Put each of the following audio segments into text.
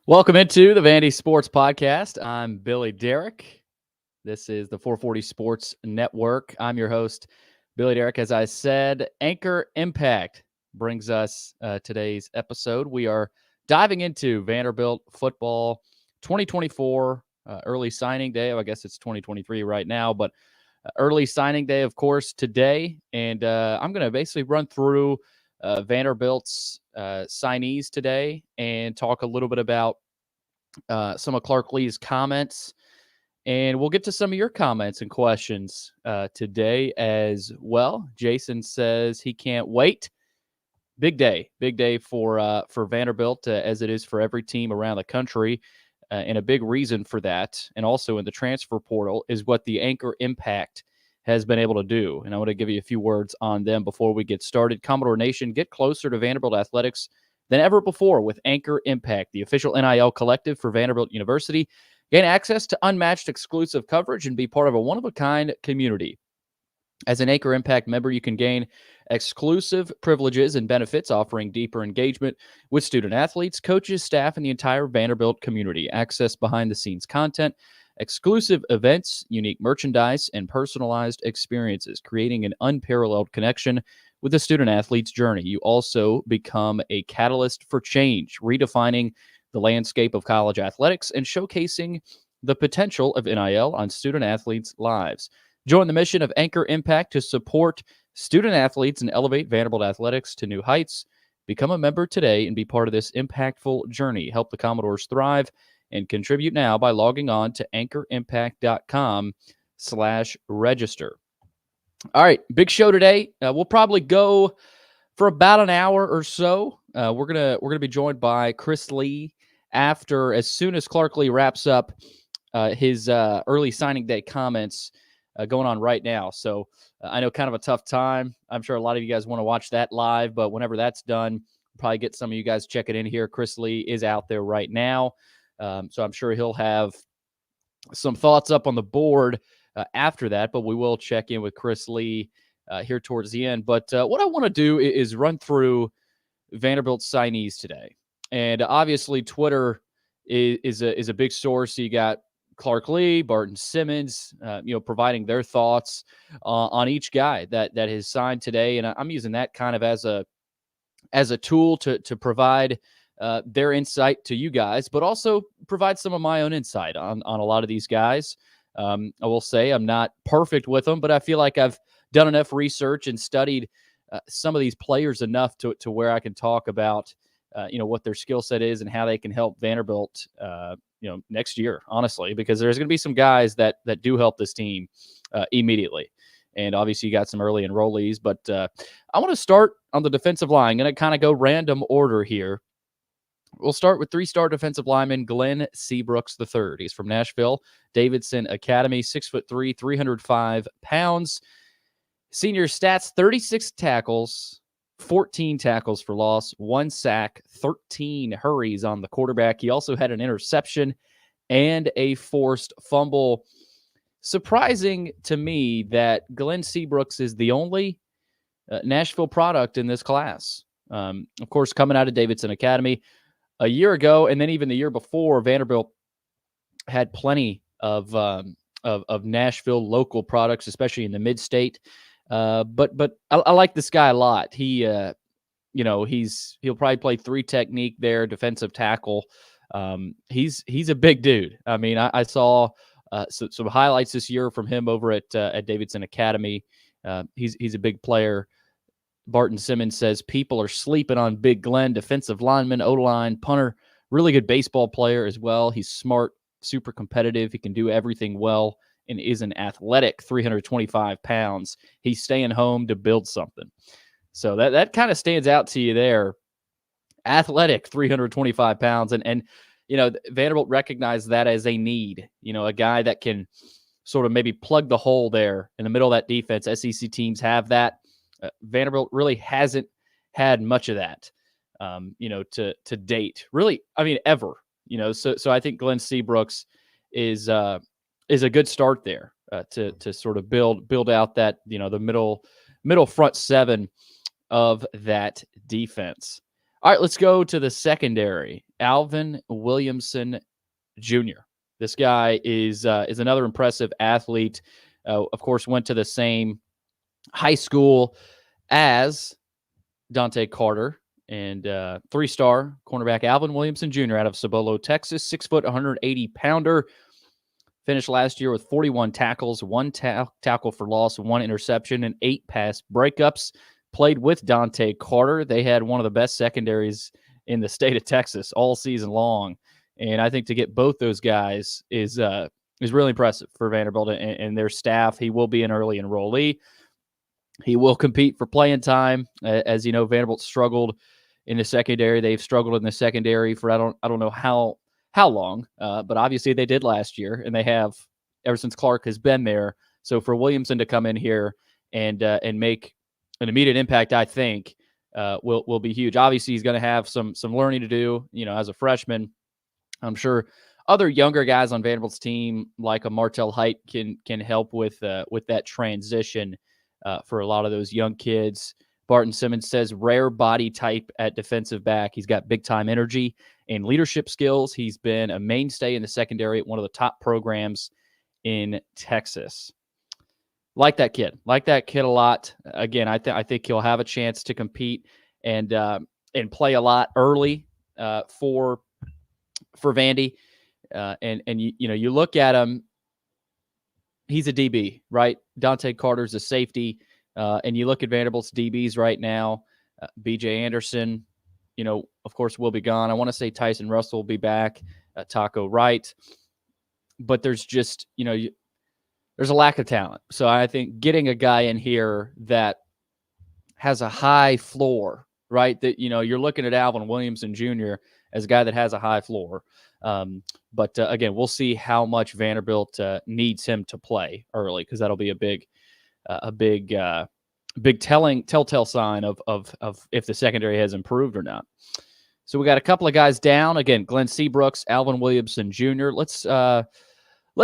Welcome into the VandySports Podcast. I'm Billy Derrick. This is the 440 Sports Network. I'm your host, Billy Derrick. As I said, Anchor Impact brings us today's episode. We are diving into Vanderbilt football 2024 early signing day. I guess it's 2023 right now, but early signing day, of course, today. And I'm going to basically run through Vanderbilt's signees today and talk a little bit about some of Clark Lea's comments. And we'll get to some of your comments and questions today as well. Jason says he can't wait. Big day for Vanderbilt, as it is for every team around the country. And a big reason for that, and also in the transfer portal, is what the Anchor Impact has been able to do. And I want to give you a few words on them before we get started. Commodore Nation, get closer to Vanderbilt athletics than ever before with Anchor Impact, the official NIL collective for Vanderbilt University. Gain access to unmatched exclusive coverage and be part of a one-of-a-kind community. As an Anchor Impact member, you can gain exclusive privileges and benefits, offering deeper engagement with student athletes, coaches, staff, and the entire Vanderbilt community. Access behind-the-scenes content, exclusive events, unique merchandise, and personalized experiences, creating an unparalleled connection with the student-athlete's journey. You also become a catalyst for change, redefining the landscape of college athletics and showcasing the potential of NIL on student-athletes' lives. Join the mission of Anchor Impact to support student-athletes and elevate Vanderbilt athletics to new heights. Become a member today and be part of this impactful journey. Help the Commodores thrive and contribute now by logging on to anchorimpact.com/register. All right, big show today. We'll probably go for about an hour or so. We're gonna be joined by Chris Lee as soon as Clark Lea wraps up his early signing day comments going on right now. So I know kind of a tough time. I'm sure a lot of you guys want to watch that live, but whenever that's done, probably get some of you guys checking in here. Chris Lee is out there right now, so I'm sure he'll have some thoughts up on the board after that, but we will check in with Chris Lee here towards the end. But what I want to do is run through Vanderbilt signees today. And obviously Twitter is a big source. So you got Clark Lea, Barton Simmons, providing their thoughts on each guy that has signed today. And I'm using that kind of as a tool to provide their insight to you guys, but also provide some of my own insight on a lot of these guys. I will say I'm not perfect with them, but I feel like I've done enough research and studied some of these players enough to where I can talk about, what their skill set is and how they can help Vanderbilt, next year, honestly, because there's going to be some guys that do help this team immediately. And obviously you got some early enrollees, but I want to start on the defensive line. I'm going to kind of go random order here. We'll start with three-star defensive lineman Glenn Seabrooks III. He's from Nashville Davidson Academy, 6'3", 305 pounds. Senior stats, 36 tackles, 14 tackles for loss, 1 sack, 13 hurries on the quarterback. He also had an interception and a forced fumble. Surprising to me that Glenn Seabrooks is the only Nashville product in this class. Of course, coming out of Davidson Academy a year ago, and then even the year before, Vanderbilt had plenty of Nashville local products, especially in the mid-state. But I like this guy a lot. He'll probably play 3 technique there, defensive tackle. He's a big dude. I mean, I saw some highlights this year from him over at Davidson Academy. He's a big player. Barton Simmons says people are sleeping on Big Glenn, defensive lineman, O-line, punter, really good baseball player as well. He's smart, super competitive. He can do everything well and is an athletic 325 pounds. He's staying home to build something. So that kind of stands out to you there. Athletic 325 pounds. And Vanderbilt recognized that as a need, a guy that can sort of maybe plug the hole there in the middle of that defense. SEC teams have that. Vanderbilt really hasn't had much of that, to date. Really, I mean, ever. So I think Glenn Seabrooks is a good start there to sort of build out that the middle front seven of that defense. All right, let's go to the secondary. Alvin Williamson Jr. This guy is another impressive athlete. Of course, went to the same high school as Dante Carter, and 3-star cornerback Alvin Williamson Jr. out of Cibolo, Texas, 6 foot, 180-pounder. Finished last year with 41 tackles, 1 tackle for loss, 1 interception, and 8 pass breakups. Played with Dante Carter. They had one of the best secondaries in the state of Texas all season long. And I think to get both those guys is really impressive for Vanderbilt and their staff. He will be an early enrollee. He will compete for playing time. As you know, Vanderbilt struggled in the secondary. They've struggled in the secondary for I don't know how long, but obviously they did last year, and they have ever since Clark has been there. So for Williamson to come in here and make an immediate impact, I think will be huge. Obviously, he's going to have some learning to do. As a freshman, I'm sure other younger guys on Vanderbilt's team, like a Martell Height, can help with that transition for a lot of those young kids. Barton Simmons says rare body type at defensive back. He's got big-time energy and leadership skills. He's been a mainstay in the secondary at one of the top programs in Texas. Like that kid a lot. Again, I think he'll have a chance to compete and play a lot early for Vandy. And you look at him, he's a DB, right? Dante Carter's a safety. And you look at Vanderbilt's DBs right now, B.J. Anderson, of course, will be gone. I want to say Tyson Russell will be back, Taco Wright. But there's just, there's a lack of talent. So I think getting a guy in here that has a high floor, right? That, you're looking at Alvin Williamson Jr. as a guy that has a high floor. But again, we'll see how much Vanderbilt needs him to play early, because that'll be a big telltale sign of if the secondary has improved or not. So we got a couple of guys down. Again, Glenn Seabrooks, Alvin Williamson Jr. Let's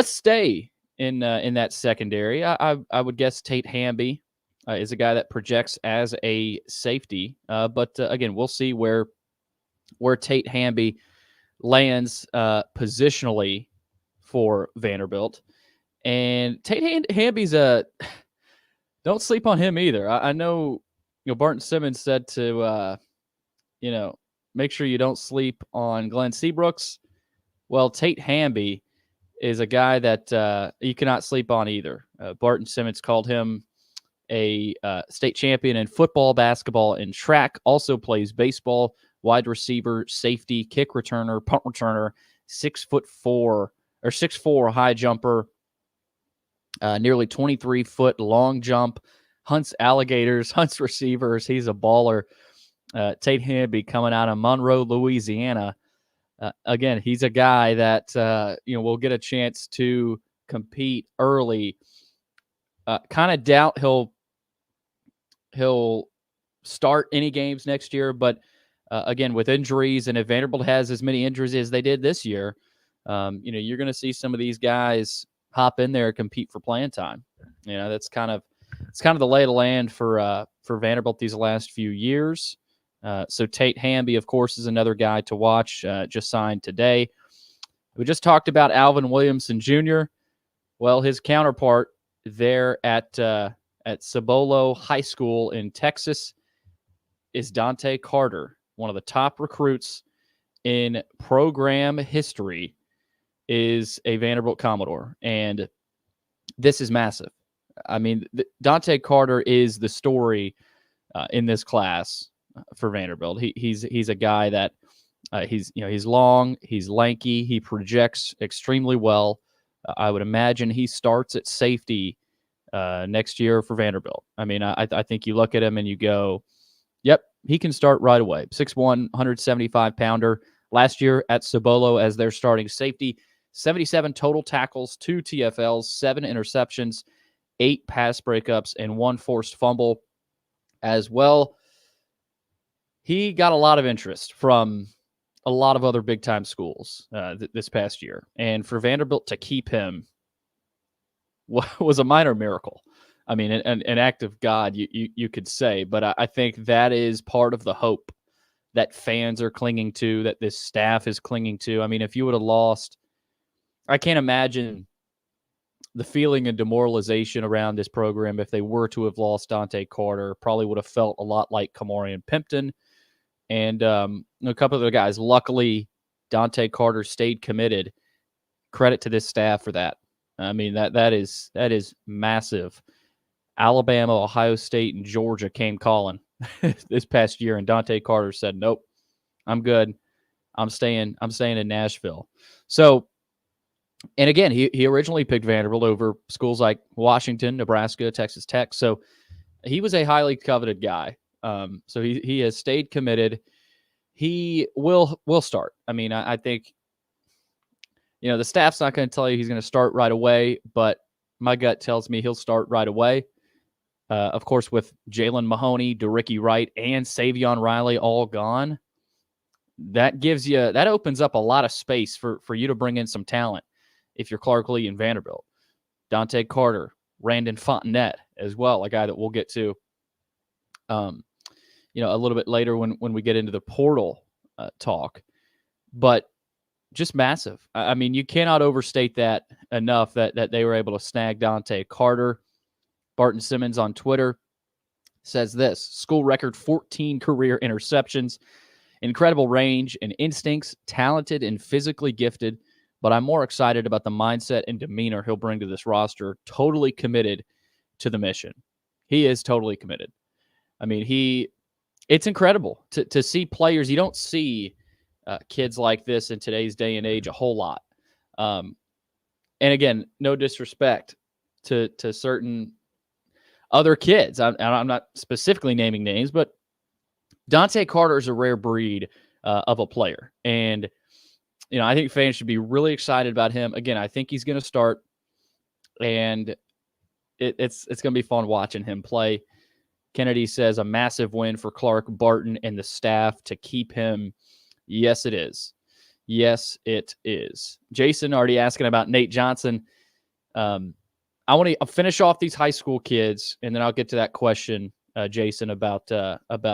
stay in that secondary. I would guess Tate Hamby is a guy that projects as a safety. But again, we'll see where Tate Hamby lands positionally for Vanderbilt. And Tate Hamby's don't sleep on him either. I know, Barton Simmons said to, make sure you don't sleep on Glenn Seabrooks. Well, Tate Hamby is a guy that you cannot sleep on either. Barton Simmons called him a state champion in football, basketball, and track. Also plays baseball, wide receiver, safety, kick returner, punt returner, 6'4" high jumper, nearly 23-foot long jump, hunts alligators, hunts receivers. He's a baller. Tate Hamby coming out of Monroe, Louisiana. Again, he's a guy that will get a chance to compete early. Kind of doubt he'll start any games next year, but again, with injuries, and if Vanderbilt has as many injuries as they did this year, you're going to see some of these guys hop in there and compete for playing time. That's kind of the lay of the land for Vanderbilt these last few years. So Tate Hamby, of course, is another guy to watch. Just signed today. We just talked about Alvin Williamson Jr. Well, his counterpart there at Cibolo High School in Texas is Dante Carter, one of the top recruits in program history, is a Vanderbilt Commodore. And this is massive. I mean, Dante Carter is the story in this class for Vanderbilt. He's a guy that he's long, he's lanky, he projects extremely well. I would imagine he starts at safety next year for Vanderbilt. I mean, I think you look at him and you go, yep, he can start right away. 6'1", 175-pounder. Last year at Cibolo as their starting safety, 77 total tackles, 2 TFLs, 7 interceptions, 8 pass breakups, and 1 forced fumble as well. He got a lot of interest from a lot of other big-time schools this past year. And for Vanderbilt to keep him was a minor miracle. I mean, an act of God, you could say. But I think that is part of the hope that fans are clinging to, that this staff is clinging to. I mean, if you would have lost, I can't imagine the feeling of demoralization around this program if they were to have lost Dante Carter. Probably would have felt a lot like Kamarian Pimpton and a couple of the guys. Luckily, Dante Carter stayed committed. Credit to this staff for that. I mean, that is massive. Alabama, Ohio State, and Georgia came calling this past year, and Dante Carter said, "Nope, I'm good. I'm staying in Nashville." So, and again, he originally picked Vanderbilt over schools like Washington, Nebraska, Texas Tech. So he was a highly coveted guy. So he has stayed committed. He will start. I mean, I think, the staff's not going to tell you he's going to start right away, but my gut tells me he'll start right away. Of course, with Jalen Mahoney, DeRicky Wright, and Savion Riley all gone, that opens up a lot of space for you to bring in some talent if you're Clark Lea and Vanderbilt. Dante Carter, Randon Fontenette as well, a guy that we'll get to a little bit later when we get into the portal talk. But just massive. I mean, you cannot overstate that enough that they were able to snag Dante Carter. Barton Simmons on Twitter says this: school record 14 career interceptions, incredible range and instincts, talented and physically gifted, but I'm more excited about the mindset and demeanor he'll bring to this roster. Totally committed to the mission. He is totally committed. I mean, it's incredible to see players. You don't see kids like this in today's day and age a whole lot. And again, no disrespect to certain other kids. I'm not specifically naming names, but Dante Carter is a rare breed of a player. And, I think fans should be really excited about him. Again, I think he's going to start, and it's going to be fun watching him play. Kennedy says a massive win for Clark, Barton, and the staff to keep him. Yes, it is. Yes, it is. Jason already asking about Nate Johnson. I want to finish off these high school kids, and then I'll get to that question, Jason, about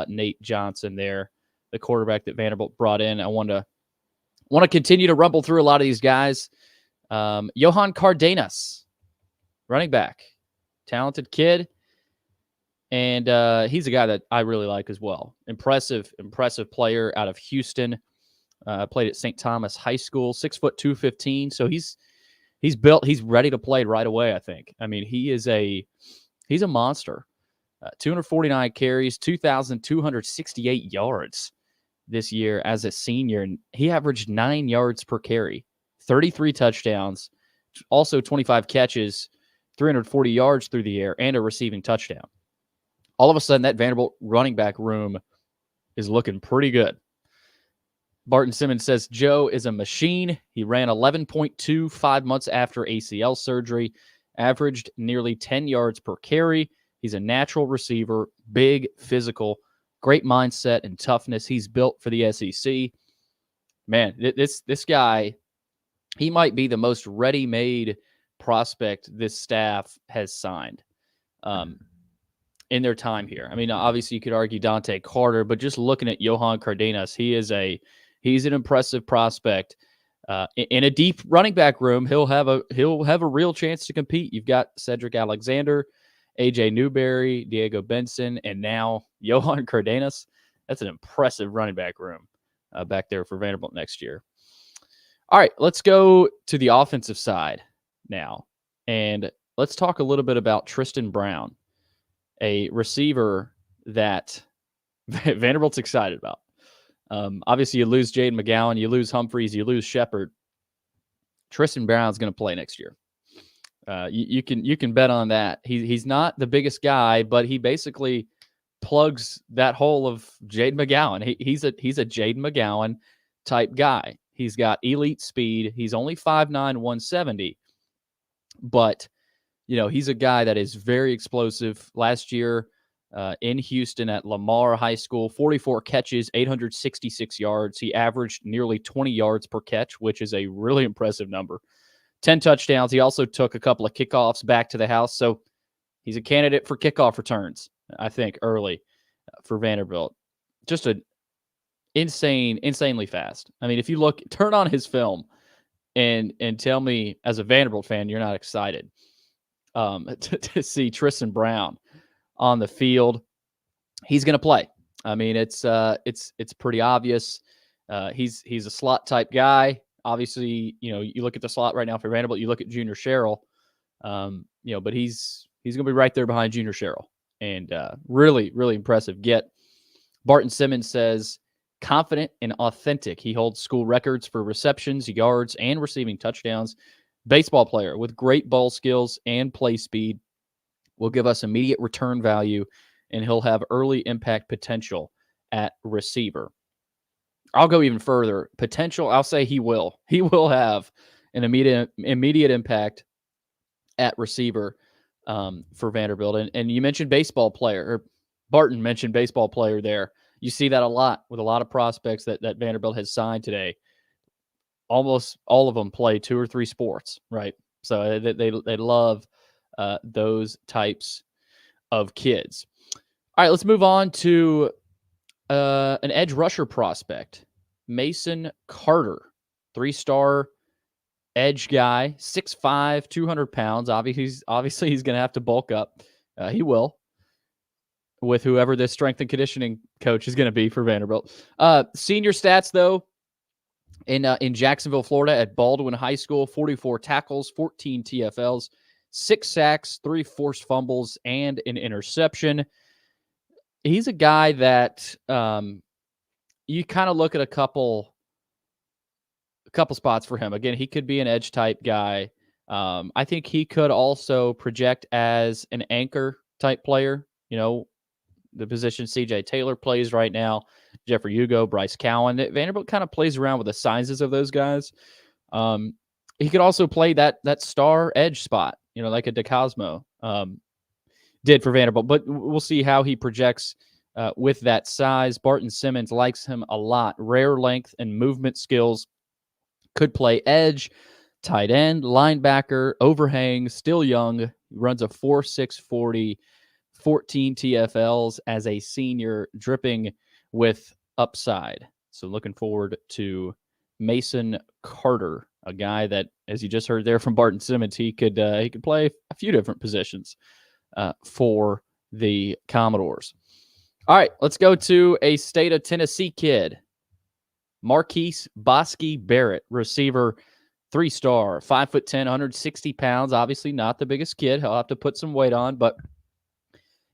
Nate Johnson there, the quarterback that Vanderbilt brought in. I want to continue to rumble through a lot of these guys. Johan Cardenas, running back, talented kid. And he's a guy that I really like as well. Impressive player out of Houston. Played at St. Thomas High School, 6'2", 215. So he's built. He's ready to play right away, I think. I mean, he's a monster. 249 carries, 2,268 yards this year as a senior. And he averaged 9 yards per carry, 33 touchdowns, also 25 catches, 340 yards through the air, and a receiving touchdown. All of a sudden, that Vanderbilt running back room is looking pretty good. Barton Simmons says Joe is a machine. He ran 11.2 5 months after ACL surgery, averaged nearly 10 yards per carry. He's a natural receiver, big, physical, great mindset and toughness. He's built for the SEC. Man, this guy, he might be the most ready-made prospect this staff has signed. In their time here. I mean, obviously you could argue Dante Carter, but just looking at Johan Cardenas, he's an impressive prospect. In a deep running back room, he'll have a real chance to compete. You've got Cedric Alexander, AJ Newberry, Diego Benson, and now Johan Cardenas. That's an impressive running back room back there for Vanderbilt next year. All right, let's go to the offensive side now, and let's talk a little bit about Tristan Brown, a receiver that Vanderbilt's excited about. Obviously, you lose Jaden McGowan, you lose Humphreys, you lose Shepard. Tristan Brown's going to play next year. You can bet on that. He's not the biggest guy, but he basically plugs that hole of Jaden McGowan. He's a Jaden McGowan type guy. He's got elite speed. He's only 5'9", 170, but he's a guy that is very explosive. Last year in Houston at Lamar High School, 44 catches, 866 yards. He averaged nearly 20 yards per catch, which is a really impressive number. 10 touchdowns. He also took a couple of kickoffs back to the house. So he's a candidate for kickoff returns, I think, early for Vanderbilt. Just insanely fast. I mean, if you turn on his film and tell me as a Vanderbilt fan you're not excited to see Tristan Brown on the field. He's going to play. I mean, it's pretty obvious. He's a slot type guy. Obviously, you look at the slot right now for Vanderbilt. You look at Junior Sherrill, but he's going to be right there behind Junior Sherrill, and really impressive get. Barton Simmons says confident and authentic. He holds school records for receptions, yards, and receiving touchdowns. Baseball player with great ball skills and play speed. Will give us immediate return value, and he'll have early impact potential at receiver. I'll go even further. Potential, I'll say he will. He will have an immediate impact at receiver for Vanderbilt. And you mentioned baseball player, or Barton mentioned baseball player there. You see that a lot with a lot of prospects that Vanderbilt has signed today. Almost all of them play 2 or 3 sports, right? So they love those types of kids. All right, let's move on to an edge rusher prospect, Mason Carter, 3-star edge guy, 6'5", 200 pounds. Obviously, he's going to have to bulk up. He will, with whoever this strength and conditioning coach is going to be for Vanderbilt. Senior stats, though, in Jacksonville, Florida, at Baldwin High School, 44 tackles, 14 TFLs, 6 sacks, 3 forced fumbles, and an interception. He's a guy that you kind of look at a couple spots for him. Again, he could be an edge type guy. I think he could also project as an anchor type player. The position CJ Taylor plays right now, Jeffrey Hugo, Bryce Cowan. Vanderbilt kind of plays around with the sizes of those guys. He could also play that star edge spot, like a DeCosmo did for Vanderbilt. But we'll see how he projects with that size. Barton Simmons likes him a lot. Rare length and movement skills. Could play edge, tight end, linebacker, overhang, still young. He runs a 4.6 40, 14 TFLs as a senior, dripping with upside. So looking forward to Mason Carter, a guy that, as you just heard there from Barton Simmons, he could play a few different positions for the Commodores. All right, let's go to a state of Tennessee kid. Marquise Bosky Barrett, receiver, 3-star, 5'10", 160 pounds. Obviously not the biggest kid. He'll have to put some weight on, but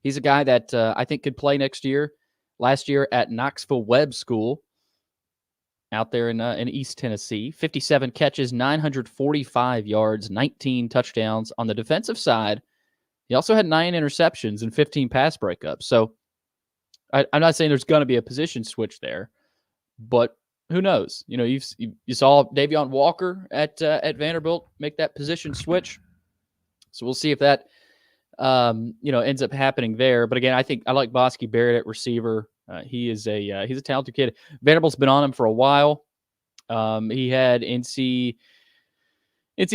he's a guy that I think could play next year. Last year at Knoxville Webb School out there in East Tennessee. 57 catches, 945 yards, 19 touchdowns. On the defensive side, he also had 9 interceptions and 15 pass breakups. So I'm not saying there's going to be a position switch there, but who knows? You saw Davion Walker at Vanderbilt make that position switch. So we'll see if that ends up happening there. But again, I like Bosky Barrett at receiver. He's a talented kid. Vanderbilt's been on him for a while. He had NC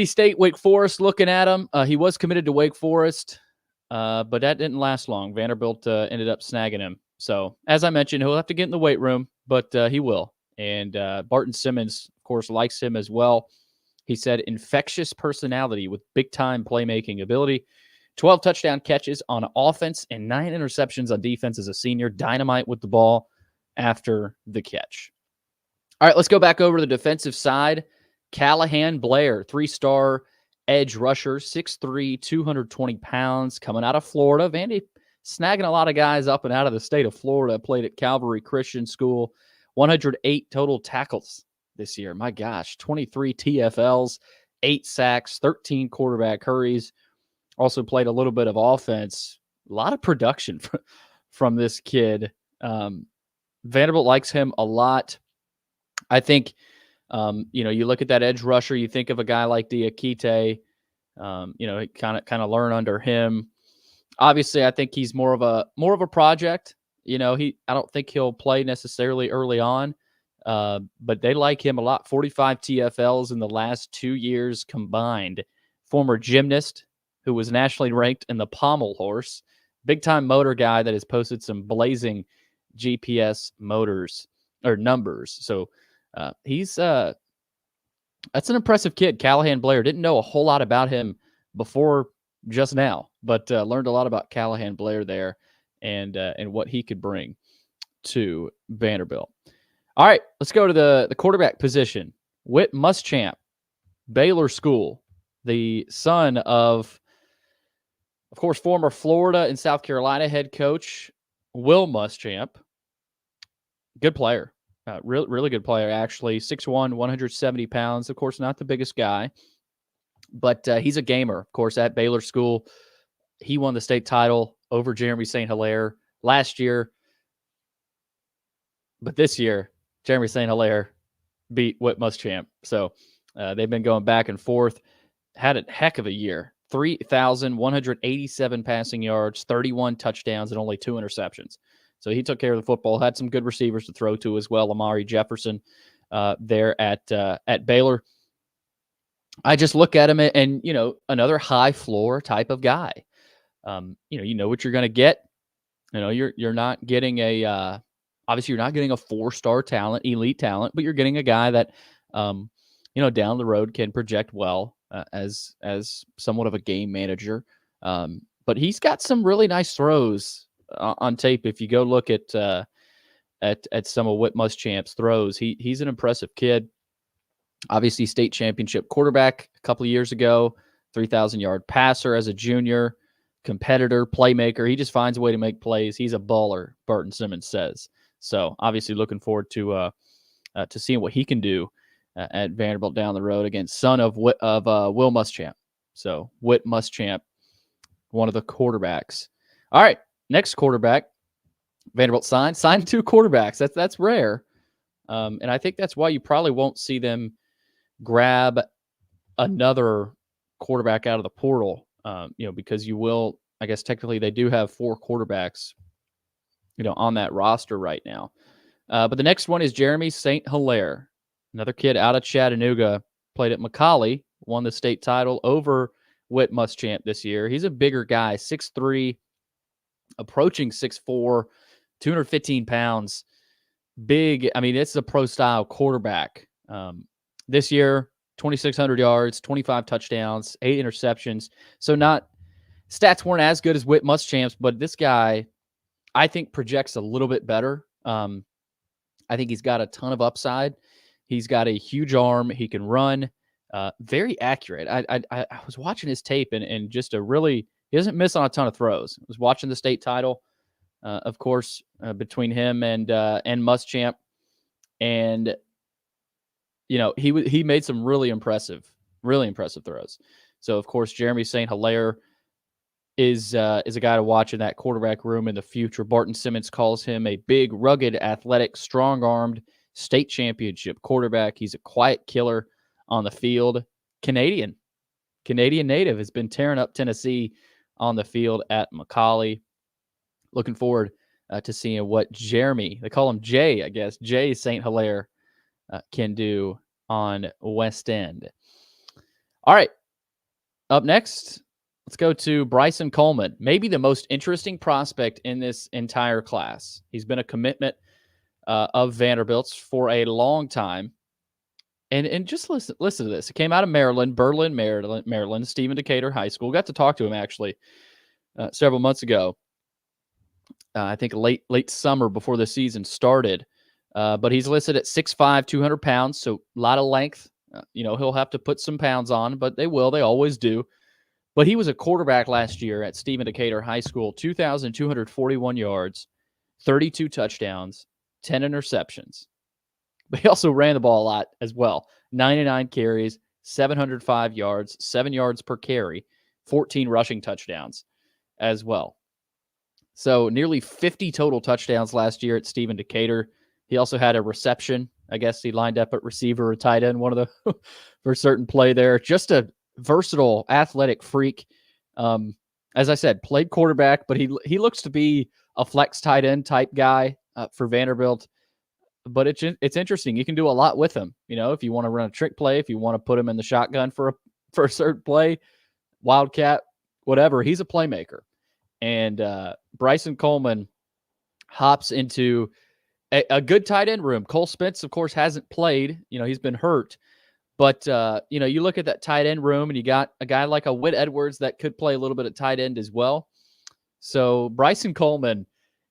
State, Wake Forest looking at him. He was committed to Wake Forest, but that didn't last long. Vanderbilt ended up snagging him. So as I mentioned, he'll have to get in the weight room, but he will. And Barton Simmons, of course, likes him as well. He said infectious personality with big-time playmaking ability. 12 touchdown catches on offense and 9 interceptions on defense as a senior. Dynamite with the ball after the catch. All right, let's go back over to the defensive side. Callahan Blair, 3-star edge rusher, 6'3", 220 pounds, coming out of Florida. Vandy snagging a lot of guys up and out of the state of Florida. Played at Calvary Christian School. 108 total tackles this year. My gosh, 23 TFLs, 8 sacks, 13 quarterback hurries. Also played a little bit of offense. A lot of production from this kid. Vanderbilt likes him a lot. I think, you look at that edge rusher, you think of a guy like Diakite, kind of learn under him. Obviously, I think he's more of a project. I don't think he'll play necessarily early on, but they like him a lot. 45 TFLs in the last 2 years combined. Former gymnast who was nationally ranked in the pommel horse. Big-time motor guy that has posted some blazing GPS motors or numbers. So he's that's an impressive kid. Callahan Blair, didn't know a whole lot about him before just now, but learned a lot about Callahan Blair there and what he could bring to Vanderbilt. All right, let's go to the quarterback position. Whit Muschamp, Baylor School, the son of course, former Florida and South Carolina head coach Will Muschamp. Good player. Really good player, actually. 6'1", 170 pounds. Of course, not the biggest guy, but he's a gamer. Of course, at Baylor School, he won the state title over Jeremy St. Hilaire last year. But this year, Jeremy St. Hilaire beat Whit Muschamp. So they've been going back and forth. Had a heck of a year. 3,187 passing yards, 31 touchdowns, and only 2 interceptions. So he took care of the football, had some good receivers to throw to as well. Amari Jefferson there at Baylor. I just look at him and another high floor type of guy. You know what you're going to get. You're not getting obviously you're not getting a 4-star talent, elite talent, but you're getting a guy that down the road can project well as somewhat of a game manager. But he's got some really nice throws on tape. If you go look at some of Whit Muschamp's throws, he's an impressive kid. Obviously, state championship quarterback a couple of years ago, 3,000-yard passer as a junior, competitor, playmaker. He just finds a way to make plays. He's a baller, Burton Simmons says. So obviously looking forward to seeing what he can do at Vanderbilt down the road. Again, son of Will Muschamp. So Whit Muschamp, one of the quarterbacks. All right, next quarterback. Vanderbilt signed 2 quarterbacks. That's rare, and I think that's why you probably won't see them grab another quarterback out of the portal. Because you will. I guess technically they do have 4 quarterbacks, on that roster right now. But the next one is Jeremy St. Hilaire, another kid out of Chattanooga, played at McCallie, won the state title over Whit Muschamp this year. He's a bigger guy, 6'3", approaching 6'4", 215 pounds. Big. I mean, it's a pro-style quarterback. This year, 2,600 yards, 25 touchdowns, 8 interceptions. So stats weren't as good as Whit Muschamp's, but this guy, I think, projects a little bit better. I think he's got a ton of upside. He's got a huge arm. He can run. Very accurate. I was watching his tape and just he doesn't miss on a ton of throws. I was watching the state title, of course, between him and Muschamp, and he made some really impressive throws. So of course Jeremy St. Hilaire is a guy to watch in that quarterback room in the future. Barton Simmons calls him a big, rugged, athletic, strong-armed state championship quarterback. He's a quiet killer on the field. Canadian native, has been tearing up Tennessee on the field at McCallie. Looking forward to seeing what Jeremy, they call him Jay, I guess, Jay St. Hilaire can do on West End. All right, up next, let's go to Bryson Coleman, maybe the most interesting prospect in this entire class. He's been a commitment of Vanderbilt's for a long time. And just listen to this. It came out of Maryland, Berlin, Maryland, Stephen Decatur High School. Got to talk to him, actually, several months ago. I think late summer before the season started. But he's listed at 6'5", 200 pounds, so a lot of length. He'll have to put some pounds on, but they will. They always do. But he was a quarterback last year at Stephen Decatur High School, 2,241 yards, 32 touchdowns, 10 interceptions. But he also ran the ball a lot as well. 99 carries, 705 yards, 7 yards per carry, 14 rushing touchdowns as well. So nearly 50 total touchdowns last year at Stephen Decatur. He also had a reception. I guess he lined up at receiver or tight end, one of the for a certain play there. Just a versatile, athletic freak. As I said, played quarterback, but he looks to be a flex tight end type guy for Vanderbilt. But it's interesting. You can do a lot with him. If you want to run a trick play, if you want to put him in the shotgun for a certain play, wildcat, whatever. He's a playmaker. And Bryson Coleman hops into a good tight end room. Cole Spence, of course, hasn't played. He's been hurt. But, you look at that tight end room, and you got a guy like a Whit Edwards that could play a little bit of tight end as well. So Bryson Coleman,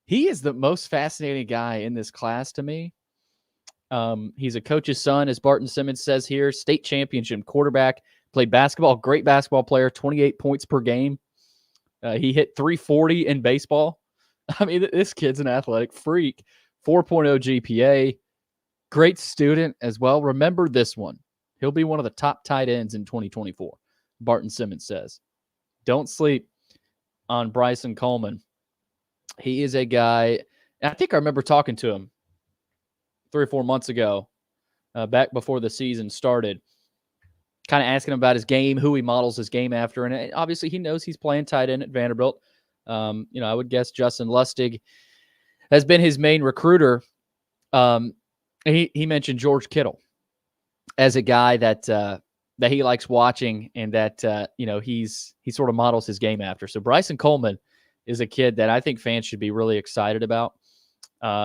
he is the most fascinating guy in this class to me. He's a coach's son, as Barton Simmons says here, state championship quarterback, played basketball, great basketball player, 28 points per game. He hit 340 in baseball. I mean, this kid's an athletic freak. 4.0 GPA, great student as well. Remember this one. He'll be one of the top tight ends in 2024, Barton Simmons says. Don't sleep on Bryson Coleman. He is a guy, I think I remember talking to him 3 or 4 months ago, back before the season started, kind of asking him about his game, who he models his game after. And obviously he knows he's playing tight end at Vanderbilt. I would guess Justin Lustig has been his main recruiter. He mentioned George Kittle as a guy that he likes watching, and that he sort of models his game after. So Bryson Coleman is a kid that I think fans should be really excited about.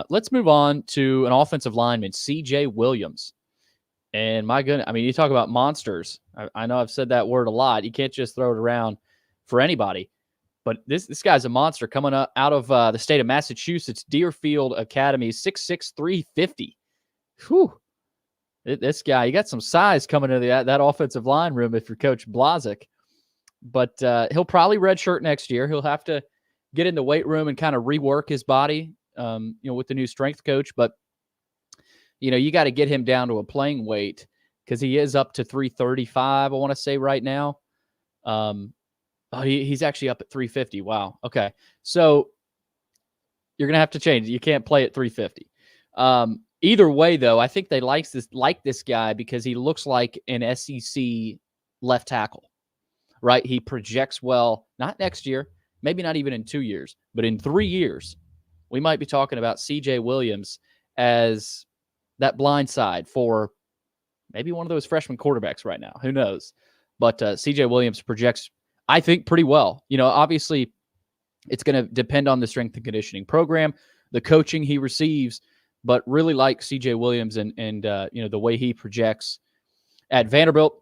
Let's move on to an offensive lineman, C.J. Williams. And my goodness, I mean, you talk about monsters. I know I've said that word a lot. You can't just throw it around for anybody. But this guy's a monster coming out of the state of Massachusetts, Deerfield Academy, 6'6", 350. Whew. This guy, you got some size coming into that offensive line room if you're Coach Blazek. But he'll probably redshirt next year. He'll have to get in the weight room and kind of rework his body, with the new strength coach. But, you got to get him down to a playing weight, because he is up to 335, I want to say right now. He's actually up at 350. Wow. Okay. So you're going to have to change it. You can't play at 350. Either way, though, I think they like this guy because he looks like an SEC left tackle, right? He projects well, not next year, maybe not even in 2 years, but in 3 years, we might be talking about C.J. Williams as that blind side for maybe one of those freshman quarterbacks right now. Who knows? But C.J. Williams projects, I think, pretty well. Obviously, it's going to depend on the strength and conditioning program, the coaching he receives, but really like C.J. Williams and the way he projects at Vanderbilt.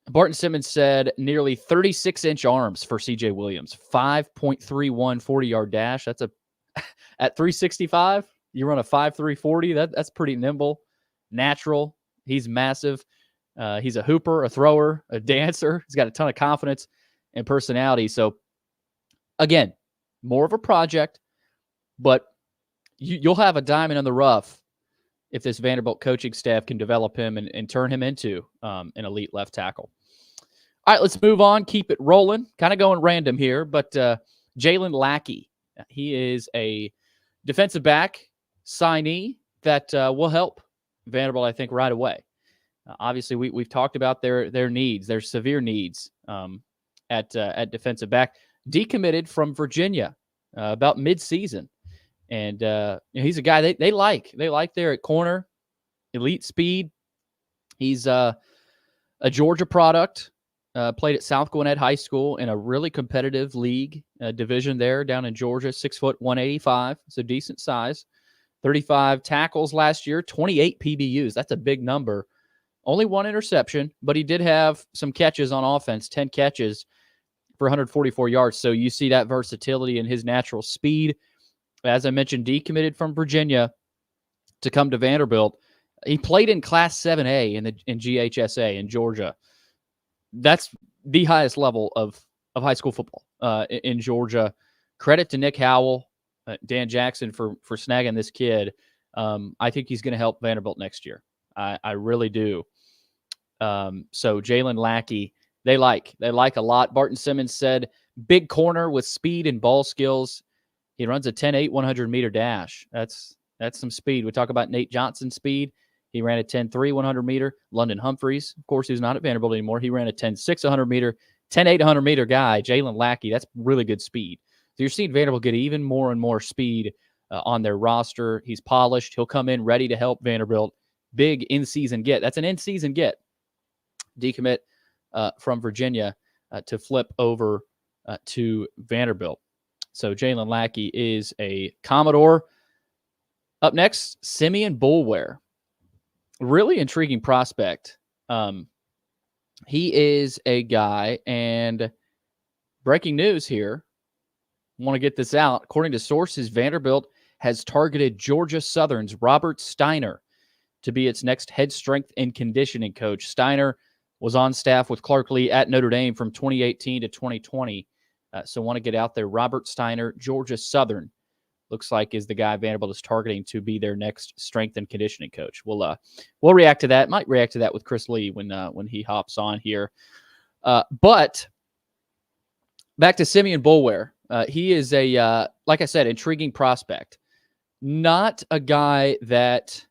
Barton Simmons said nearly 36-inch arms for C.J. Williams, 5.31 40-yard dash. That's at 365, you run a 5.3 40. That's pretty nimble, natural. He's massive. He's a hooper, a thrower, a dancer. He's got a ton of confidence and personality. So, again, more of a project, but you'll have a diamond in the rough if this Vanderbilt coaching staff can develop him and turn him into an elite left tackle. All right, let's move on. Keep it rolling. Kind of going random here, but Jalen Lackey. He is a defensive back signee that will help Vanderbilt, I think, right away. Obviously, we've talked about their needs, their severe needs at defensive back. Decommitted from Virginia about mid-season. And he's a guy they like. They like there at corner, elite speed. He's a Georgia product, played at South Gwinnett High School in a really competitive league division there down in Georgia, 6 foot 185. So decent size. 35 tackles last year, 28 PBUs. That's a big number. Only one interception, but he did have some catches on offense, 10 catches for 144 yards. So you see that versatility in his natural speed. As I mentioned, decommitted from Virginia to come to Vanderbilt. He played in Class 7A in GHSA in Georgia. That's the highest level of high school football in Georgia. Credit to Nick Howell, Dan Jackson for snagging this kid. I think he's going to help Vanderbilt next year. I really do. So Jalen Lackey, they like a lot. Barton Simmons said, big corner with speed and ball skills. He runs a 10.8 100-meter dash. That's some speed. We talk about Nate Johnson's speed. He ran a 10.3 100-meter. London Humphreys, of course, who's not at Vanderbilt anymore. He ran a 10.6 100-meter. 10.8 100-meter guy, Jalen Lackey. That's really good speed. So you're seeing Vanderbilt get even more and more speed on their roster. He's polished. He'll come in ready to help Vanderbilt. Big in-season get. That's an in-season get. Decommit from Virginia to flip over to Vanderbilt. So Jalen Lackey is a Commodore. Up next, Simeon Boulware. Really intriguing prospect. He is a guy, and breaking news here. Want to get this out. According to sources, Vanderbilt has targeted Georgia Southern's Robert Steiner to be its next head strength and conditioning coach. Steiner was on staff with Clark Lea at Notre Dame from 2018 to 2020. So want to get out there. Robert Steiner, Georgia Southern, looks like is the guy Vanderbilt is targeting to be their next strength and conditioning coach. We'll react to that. Might react to that with Chris Lee when he hops on here. But back to Simeon Boulware. He is like I said, intriguing prospect. Not a guy that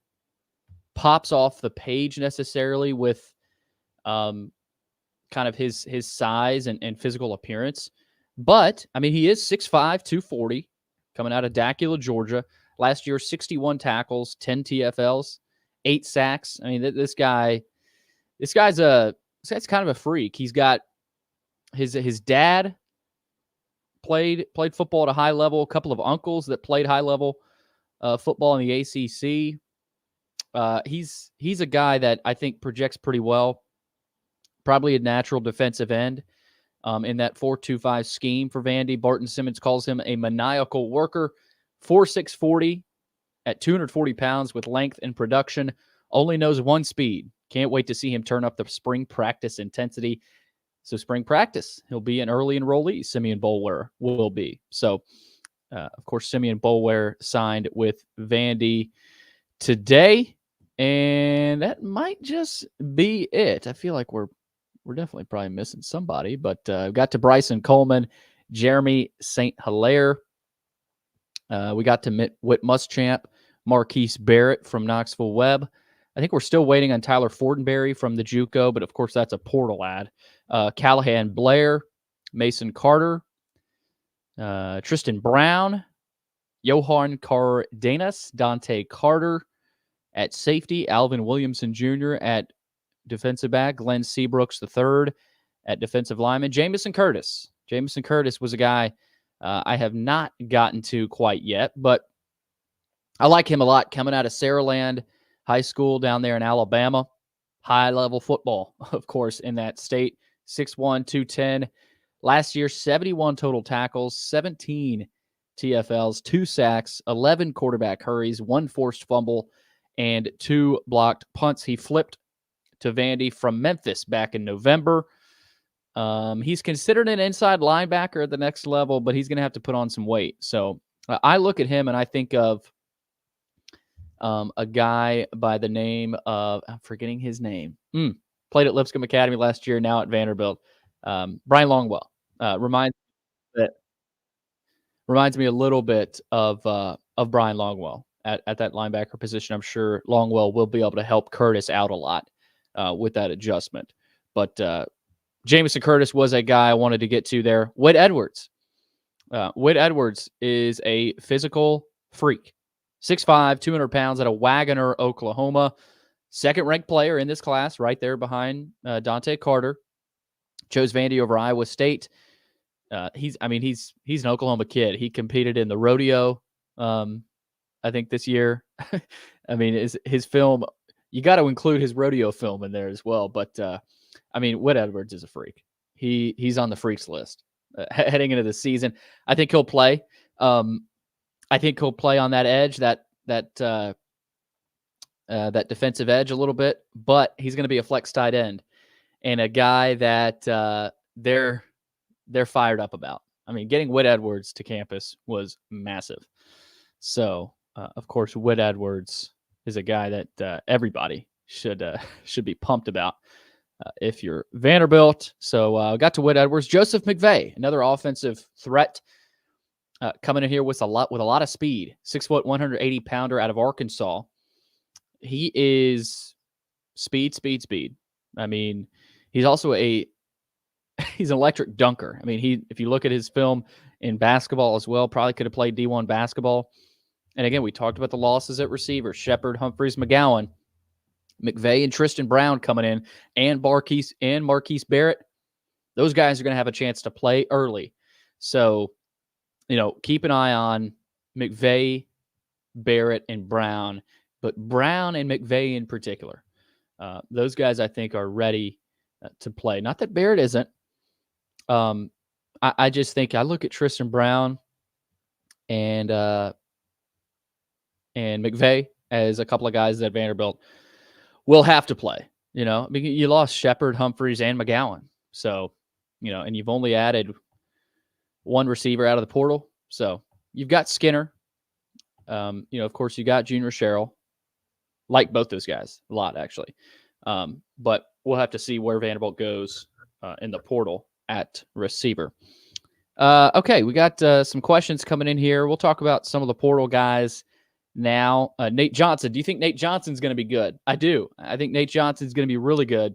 pops off the page necessarily with kind of his size and physical appearance. But, I mean, he is 6'5", 240, coming out of Dacula, Georgia. Last year, 61 tackles, 10 TFLs, 8 sacks. I mean, this guy's kind of a freak. He's got his dad played football at a high level, a couple of uncles that played high level football in the ACC. He's a guy that I think projects pretty well. Probably a natural defensive end in that 4-2-5 scheme for Vandy. Barton Simmons calls him a maniacal worker. 4'6", 40 at 240 pounds with length and production. Only knows one speed. Can't wait to see him turn up the spring practice intensity. So spring practice, he'll be an early enrollee. Simeon Boulware will be. So, of course, Simeon Boulware signed with Vandy today, and that might just be it. I feel like we're definitely probably missing somebody, but we got to Bryson Coleman, Jeremy St. Hilaire. We got to Whit Muschamp, Marquise Barrett from Knoxville Webb. I think we're still waiting on Tyler Fortenberry from the JUCO, but of course that's a portal ad. Callahan Blair, Mason Carter, Tristan Brown, Johan Cardenas, Dante Carter at safety, Alvin Williamson Jr. at defensive back, Glenn Seabrooks III at defensive lineman, Jamison Curtis. Jamison Curtis was a guy I have not gotten to quite yet, but I like him a lot. Coming out of Saraland High School down there in Alabama, high-level football, of course, in that state. 6'1", 210. Last year, 71 total tackles, 17 TFLs, 2 sacks, 11 quarterback hurries, 1 forced fumble, and 2 blocked punts. He flipped to Vandy from Memphis back in November. He's considered an inside linebacker at the next level, but he's going to have to put on some weight. So I look at him and I think of a guy by the name of, I'm forgetting his name. Played at Lipscomb Academy last year, now at Vanderbilt. Brian Longwell. Reminds me a little bit of Brian Longwell at that linebacker position. I'm sure Longwell will be able to help Curtis out a lot with that adjustment. But Jamison Curtis was a guy I wanted to get to there. Whit Edwards. Whit Edwards is a physical freak. 6'5", 200 pounds out of Wagoner, Oklahoma. Second-ranked player in this class, right there behind Dante Carter. Chose Vandy over Iowa State. He's an Oklahoma kid. He competed in the rodeo, I think, this year. I mean, his film, you got to include his rodeo film in there as well. But, Whit Edwards is a freak. He's on the freaks list heading into the season. I think he'll play. I think he'll play on that edge, that defensive edge a little bit, but he's going to be a flex tight end and a guy that they're fired up about. I mean, getting Whit Edwards to campus was massive. So, of course, Whit Edwards is a guy that everybody should be pumped about if you're Vanderbilt. So, got to Whit Edwards. Joseph McVay, another offensive threat. Coming in here with a lot of speed, 6', 180 pounder out of Arkansas. He is speed. I mean, he's also he's an electric dunker. I mean, if you look at his film in basketball as well, probably could have played D1 basketball. And again, we talked about the losses at receiver: Shepard, Humphreys, McGowan, McVay, and Tristan Brown coming in, and Marquise Barrett. Those guys are going to have a chance to play early. So, keep an eye on McVay Barrett and Brown, but Brown and McVay in particular. Those guys, I think, are ready to play. Not that Barrett isn't. I just think I look at Tristan Brown and McVay as a couple of guys that Vanderbilt will have to play. I mean, you lost Shepard, Humphreys, and McGowan. So, and you've only added one receiver out of the portal. So you've got Skinner. Of course, you got Junior Sherrill. Like both those guys a lot, actually. But we'll have to see where Vanderbilt goes in the portal at receiver. Okay, we got some questions coming in here. We'll talk about some of the portal guys now. Nate Johnson. Do you think Nate Johnson's going to be good? I do. I think Nate Johnson's going to be really good.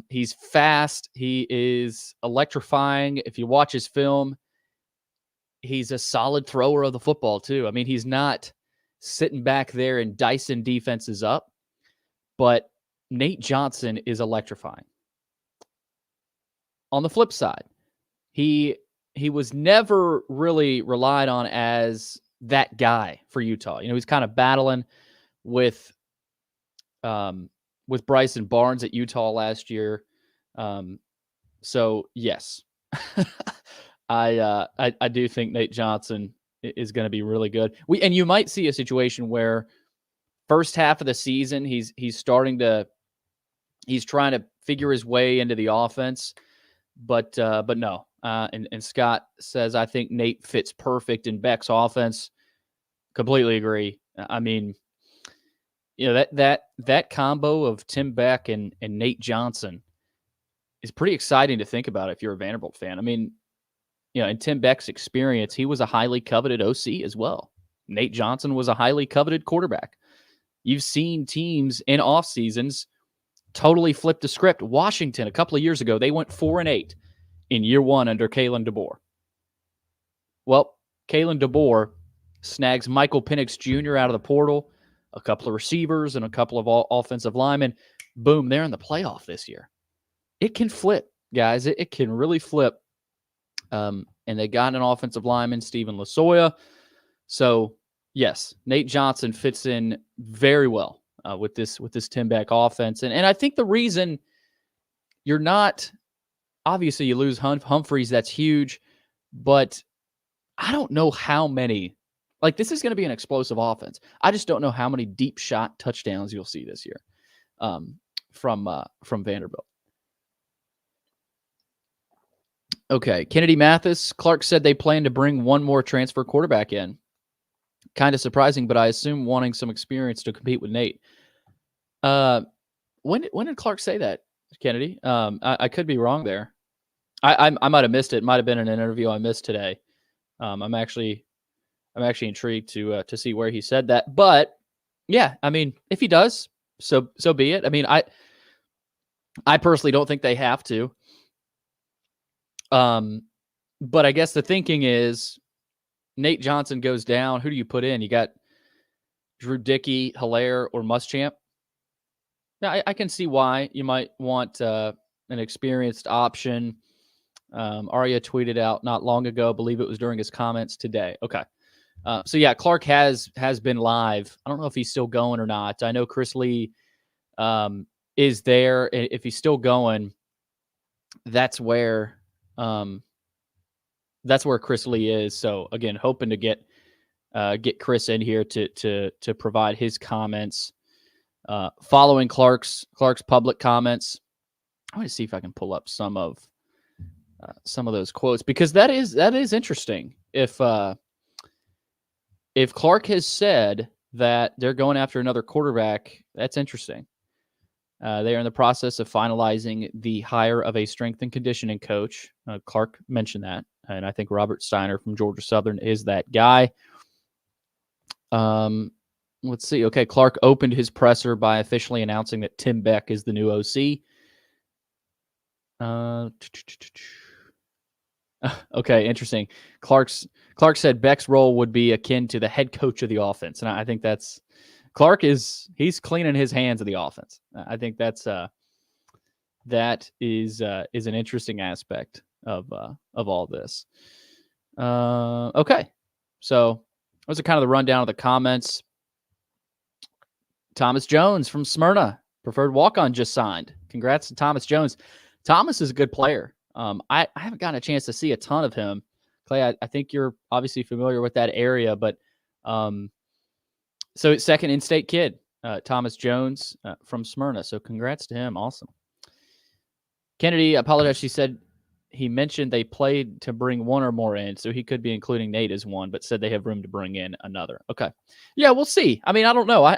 He's fast. He is electrifying. If you watch his film, he's a solid thrower of the football, too. I mean, he's not sitting back there and dicing defenses up, but Nate Johnson is electrifying. On the flip side, he was never really relied on as that guy for Utah. He's kind of battling with Bryson Barnes at Utah last year. So yes, I do think Nate Johnson is going to be really good. And you might see a situation where first half of the season he's trying to figure his way into the offense, but no. And Scott says, I think Nate fits perfect in Beck's offense. Completely agree. I mean, that combo of Tim Beck and Nate Johnson is pretty exciting to think about if you're a Vanderbilt fan. I mean, in Tim Beck's experience, he was a highly coveted OC as well. Nate Johnson was a highly coveted quarterback. You've seen teams in off seasons totally flip the script. Washington, a couple of years ago, they went 4-8 in year one under Kalen DeBoer. Well, Kalen DeBoer snags Michael Penix Jr. out of the portal, a couple of receivers, and a couple of offensive linemen. Boom, they're in the playoff this year. It can flip, guys. It can really flip. And they got an offensive lineman, Stephen Lasoya. So, yes, Nate Johnson fits in very well with this Tim Beck offense. And I think the reason you're not – obviously, you lose Humphreys. That's huge. But I don't know how many – like, this is going to be an explosive offense. I just don't know how many deep shot touchdowns you'll see this year from Vanderbilt. Okay, Kennedy Mathis. Clark said they plan to bring one more transfer quarterback in. Kind of surprising, but I assume wanting some experience to compete with Nate. When did Clark say that, Kennedy? I could be wrong there. I might have missed it. It might have been an interview I missed today. I'm actually intrigued to see where he said that. But yeah, I mean, if he does, so be it. I mean, I personally don't think they have to. But I guess the thinking is Nate Johnson goes down. Who do you put in? You got Drew Dickey, Hilaire, or Muschamp. Yeah, I can see why you might want an experienced option. Arya tweeted out not long ago. I believe it was during his comments today. Okay. So yeah, Clark has been live. I don't know if he's still going or not. I know Chris Lee is there. If he's still going, that's where Chris Lee is. So again, hoping to get Chris in here to provide his comments following Clark's public comments. I want to see if I can pull up some of those quotes, because that is interesting. If Clark has said that they're going after another quarterback, that's interesting. They are in the process of finalizing the hire of a strength and conditioning coach. Clark mentioned that, and I think Robert Steiner from Georgia Southern is that guy. Let's see. Okay, Clark opened his presser by officially announcing that Tim Beck is the new OC. Okay, interesting. Clark said Beck's role would be akin to the head coach of the offense, and I think that's he's cleaning his hands of the offense. I think that is an interesting aspect of all this. Okay, so those are kind of the rundown of the comments. Thomas Jones from Smyrna, preferred walk-on, just signed. Congrats to Thomas Jones. Thomas is a good player. I haven't gotten a chance to see a ton of him. Clay, I think you're obviously familiar with that area, but so it's second in-state kid, Thomas Jones from Smyrna. So congrats to him. Awesome. Kennedy, I apologize. She said he mentioned they played to bring one or more in, so he could be including Nate as one, but said they have room to bring in another. Okay. Yeah, we'll see. I mean, I don't know.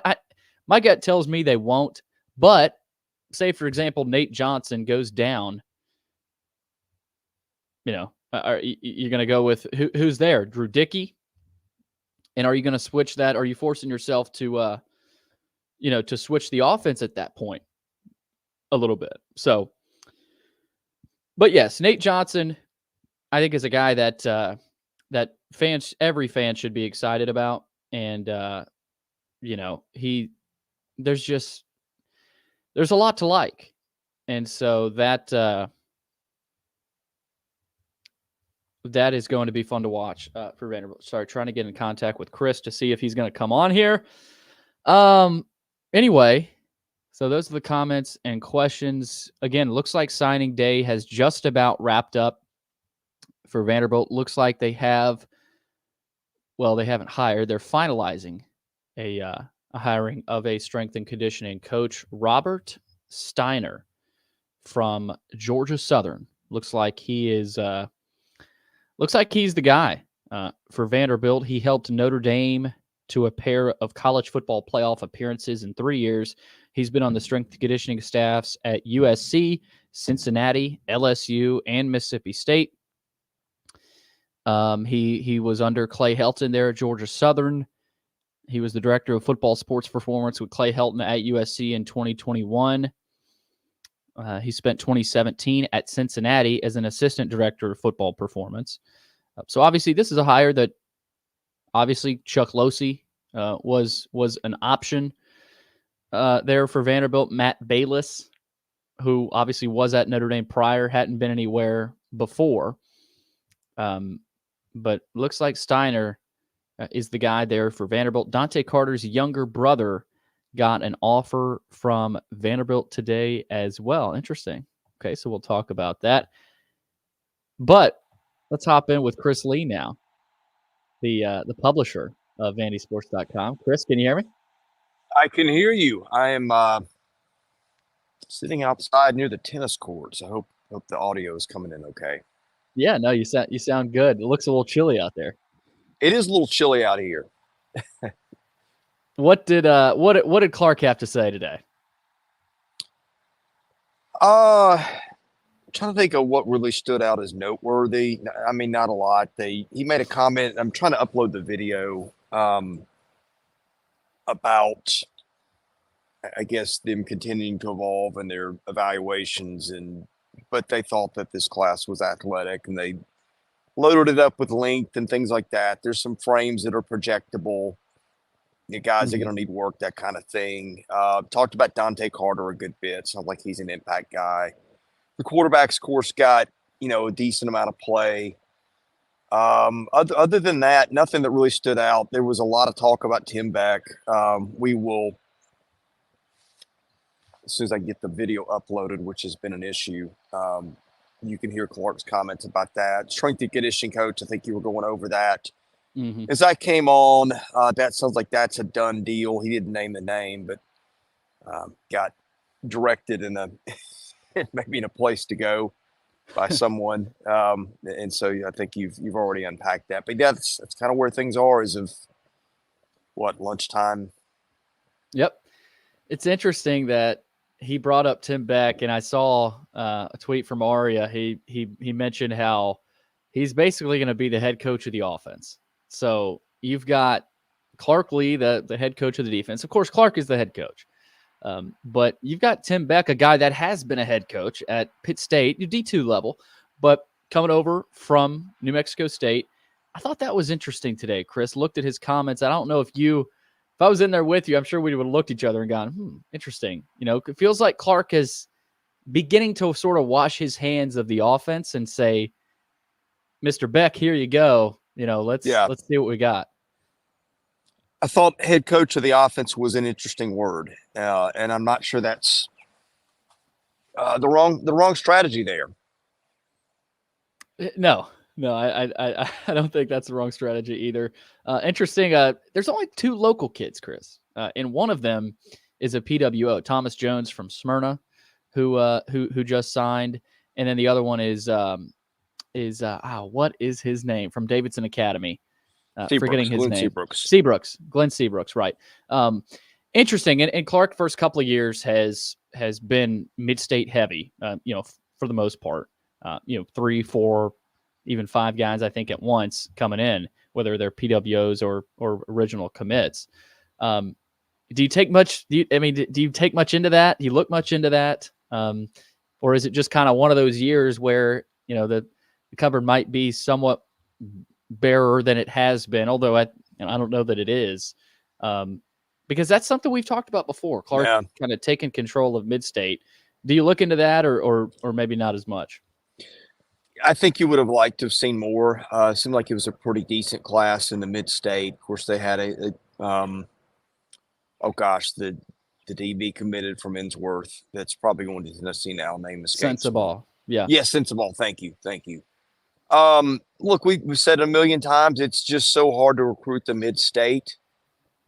My gut tells me they won't, but say, for example, Nate Johnson goes down, are you going to go with who's there? Drew Dickey? And are you going to switch that? Are you forcing yourself to, to switch the offense at that point a little bit? So, but yes, Nate Johnson, I think, is a guy that every fan should be excited about. And, there's a lot to like. And so that is going to be fun to watch for Vanderbilt. Sorry, trying to get in contact with Chris to see if he's going to come on here. Anyway, so those are the comments and questions. Again, looks like signing day has just about wrapped up for Vanderbilt. Looks like they haven't hired. They're finalizing a hiring of a strength and conditioning coach, Robert Steiner from Georgia Southern. Looks like he's the guy for Vanderbilt. He helped Notre Dame to a pair of college football playoff appearances in 3 years. He's been on the strength and conditioning staffs at USC, Cincinnati, LSU, and Mississippi State. He was under Clay Helton there at Georgia Southern. He was the director of football sports performance with Clay Helton at USC in 2021. He spent 2017 at Cincinnati as an assistant director of football performance. So obviously this is a hire that obviously Chuck Losey was an option there for Vanderbilt. Matt Bayless, who obviously was at Notre Dame prior, hadn't been anywhere before. But looks like Steiner is the guy there for Vanderbilt. Dante Carter's younger brother got an offer from Vanderbilt today as well. Interesting. Okay, so we'll talk about that. But let's hop in with Chris Lee now, the publisher of VandySports.com. Chris, can you hear me? I can hear you. I am sitting outside near the tennis courts. I hope the audio is coming in okay. Yeah, no, you sound good. It looks a little chilly out there. It is a little chilly out here. What did Clark have to say today? I'm trying to think of what really stood out as noteworthy. I mean, not a lot. He made a comment. I'm trying to upload the video about, I guess, them continuing to evolve in their evaluations, but they thought that this class was athletic, and they loaded it up with length and things like that. There's some frames that are projectable. The guys are going to need work, that kind of thing. Talked about Dante Carter a good bit. Sounds like he's an impact guy. The quarterbacks, of course, got a decent amount of play. Other than that, nothing that really stood out. There was a lot of talk about Tim Beck. We will, as soon as I get the video uploaded, which has been an issue, you can hear Clark's comments about that. Strength and conditioning coach, I think you were going over that. Mm-hmm. As I came on, that sounds like that's a done deal. He didn't name the name, but got directed in maybe in a place to go by someone. And so I think you've already unpacked that. But that's kind of where things are as of lunchtime. Yep. It's interesting that he brought up Tim Beck, and I saw a tweet from Aria. He mentioned how he's basically going to be the head coach of the offense. So you've got Clark Lea, the head coach of the defense. Of course, Clark is the head coach. But you've got Tim Beck, a guy that has been a head coach at Pitt State, D2 level, but coming over from New Mexico State. I thought that was interesting today. Chris looked at his comments. I don't know if I was in there with you, I'm sure we would have looked at each other and gone, interesting. It feels like Clark is beginning to sort of wash his hands of the offense and say, Mr. Beck, here you go. Let's see what we got. I thought head coach of the offense was an interesting word, and I'm not sure that's the wrong strategy there. No, I don't think that's the wrong strategy either. Interesting. There's only 2 local kids, Chris, and one of them is a PWO, Thomas Jones from Smyrna, who just signed, and then the other one is what is his name, from Davidson Academy? Forgetting his name. Glenn Seabrooks, right. Interesting. And Clark, first couple of years has been mid-state heavy, for the most part. 3, 4, even 5 guys, I think, at once coming in, whether they're PWOs or original commits. Do you take much? Do you take much into that? Do you look much into that? Or is it just kind of one of those years where, the cupboard might be somewhat barer than it has been, although I don't know that it is, because that's something we've talked about before. Clark kind of taking control of mid-state. Do you look into that, or maybe not as much? I think you would have liked to have seen more. It seemed like it was a pretty decent class in the mid-state. Of course, they had the DB committed from Innsworth. That's probably going to Tennessee now. Name escapes. Sensabaugh. Yeah. Yes, Sensabaugh. Thank you. Look, we've said it a million times. It's just so hard to recruit the mid-state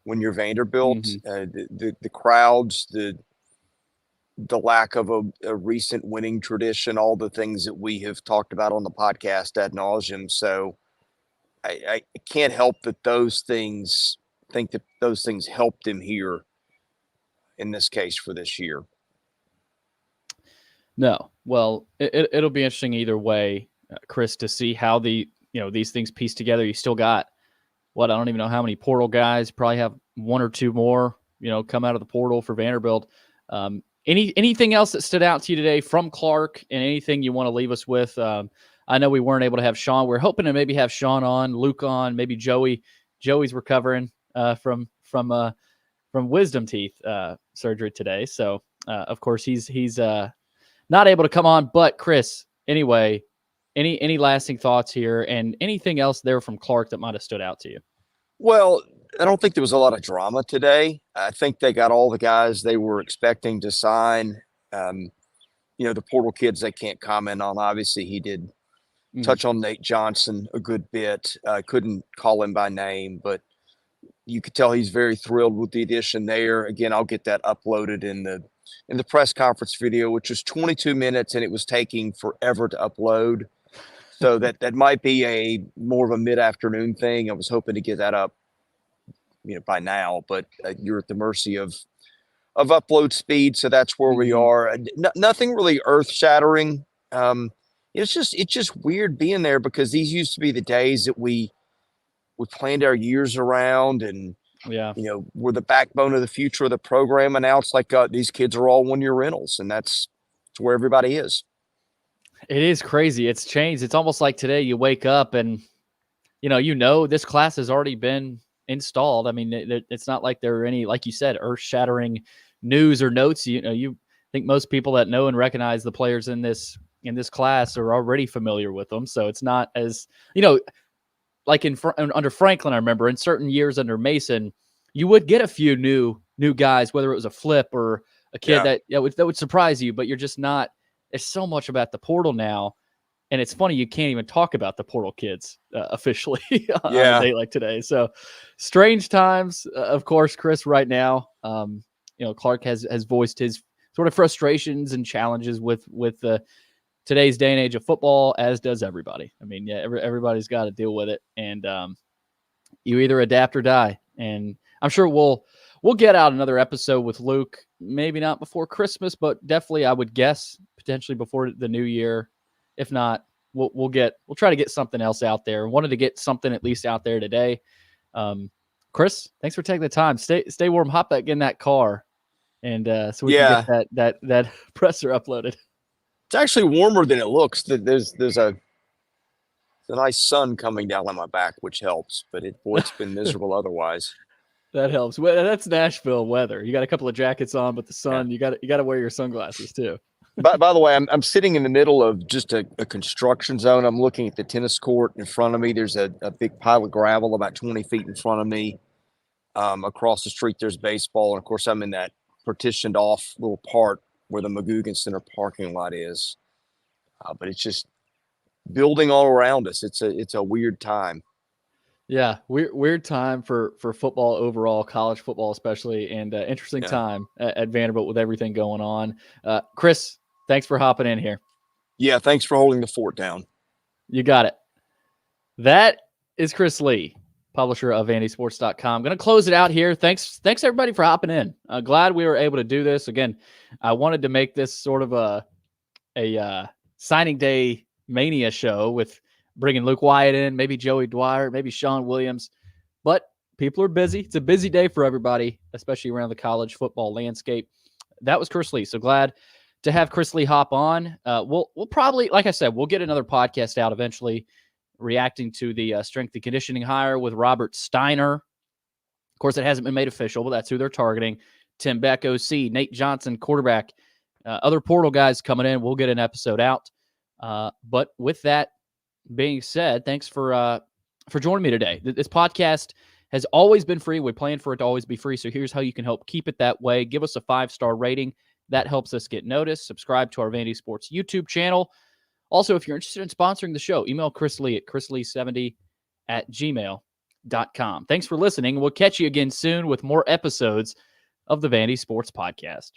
when you're Vanderbilt. Mm-hmm. The crowds, the lack of a recent winning tradition, all the things that we have talked about on the podcast ad nauseum. So I can't help that those things helped him here in this case for this year. No. Well, it'll be interesting either way, Chris, to see how these things piece together. You still got I don't even know how many portal guys, probably have 1 or 2 more, come out of the portal for Vanderbilt. Anything else that stood out to you today from Clark, and anything you want to leave us with? I know we weren't able to have Sean. We're hoping to maybe have Sean on, Luke on, maybe Joey. Joey's recovering from wisdom teeth surgery today. So, of course, he's not able to come on. But, Chris, anyway, any lasting thoughts here, and anything else there from Clark that might have stood out to you? Well, I don't think there was a lot of drama today. I think they got all the guys they were expecting to sign. The portal kids they can't comment on. Obviously, he did touch on Nate Johnson a good bit. Couldn't call him by name, but you could tell he's very thrilled with the addition there. Again, I'll get that uploaded in the press conference video, which was 22 minutes, and it was taking forever to upload. So that might be a more of a mid-afternoon thing. I was hoping to get that up, by now, but you're at the mercy of upload speed. So that's where we are. Nothing really earth-shattering. It's just weird being there, because these used to be the days that we planned our years around, and we're the backbone of the future of the program. And now it's like these kids are all 1-year rentals, and that's where everybody is. It is crazy. It's changed. It's almost like today you wake up and this class has already been installed. I mean, it's not like there are any, like you said, earth-shattering news or notes. You think most people that know and recognize the players in this class are already familiar with them. So it's not as, like under Franklin, I remember in certain years under Mason, you would get a few new guys, whether it was a flip or a kid that would surprise you, but you're just not. There's so much about the portal now, and it's funny you can't even talk about the portal kids officially on a day like today. So strange times, of course, Chris. Right now, Clark has voiced his sort of frustrations and challenges with today's day and age of football, as does everybody. I mean, everybody's got to deal with it, and you either adapt or die. And I'm sure we'll get out another episode with Luke, maybe not before Christmas, but definitely I would guess potentially before the new year. If not, we'll try to get something else out there. Wanted to get something at least out there today. Chris, thanks for taking the time. Stay warm. Hop back in that car, and so we can get that presser uploaded. It's actually warmer than it looks. There's a nice sun coming down on my back, which helps. But it's been miserable otherwise. That helps. Well, that's Nashville weather. You got a couple of jackets on, but the sun, you got to wear your sunglasses too. By the way, I'm sitting in the middle of just a construction zone. I'm looking at the tennis court in front of me. There's a big pile of gravel about 20 feet in front of me. Across the street, there's baseball. And of course, I'm in that partitioned off little part where the McGugan Center parking lot is. But it's just building all around us. It's a weird time. Yeah, weird time for football overall, college football especially, and interesting time at Vanderbilt with everything going on. Chris, thanks for hopping in here. Yeah, thanks for holding the fort down. You got it. That is Chris Lee, publisher of VandySports.com. I'm going to close it out here. Thanks everybody for hopping in. Glad we were able to do this. Again, I wanted to make this sort of a signing day mania show with bringing Luke Wyatt in, maybe Joey Dwyer, maybe Sean Williams. But people are busy. It's a busy day for everybody, especially around the college football landscape. That was Chris Lee. So glad to have Chris Lee hop on. We'll probably, like I said, we'll get another podcast out eventually reacting to the strength and conditioning hire with Robert Steiner. Of course, it hasn't been made official, but that's who they're targeting. Tim Beck, OC, Nate Johnson, quarterback, other portal guys coming in. We'll get an episode out. But with that being said, thanks for joining me today. This podcast has always been free. We plan for it to always be free. So here's how you can help keep it that way. Give us a 5-star rating. That helps us get noticed. Subscribe to our Vandy Sports YouTube channel. Also, if you're interested in sponsoring the show, email Chris Lee at chrislee70@gmail.com. Thanks for listening. We'll catch you again soon with more episodes of the Vandy Sports Podcast.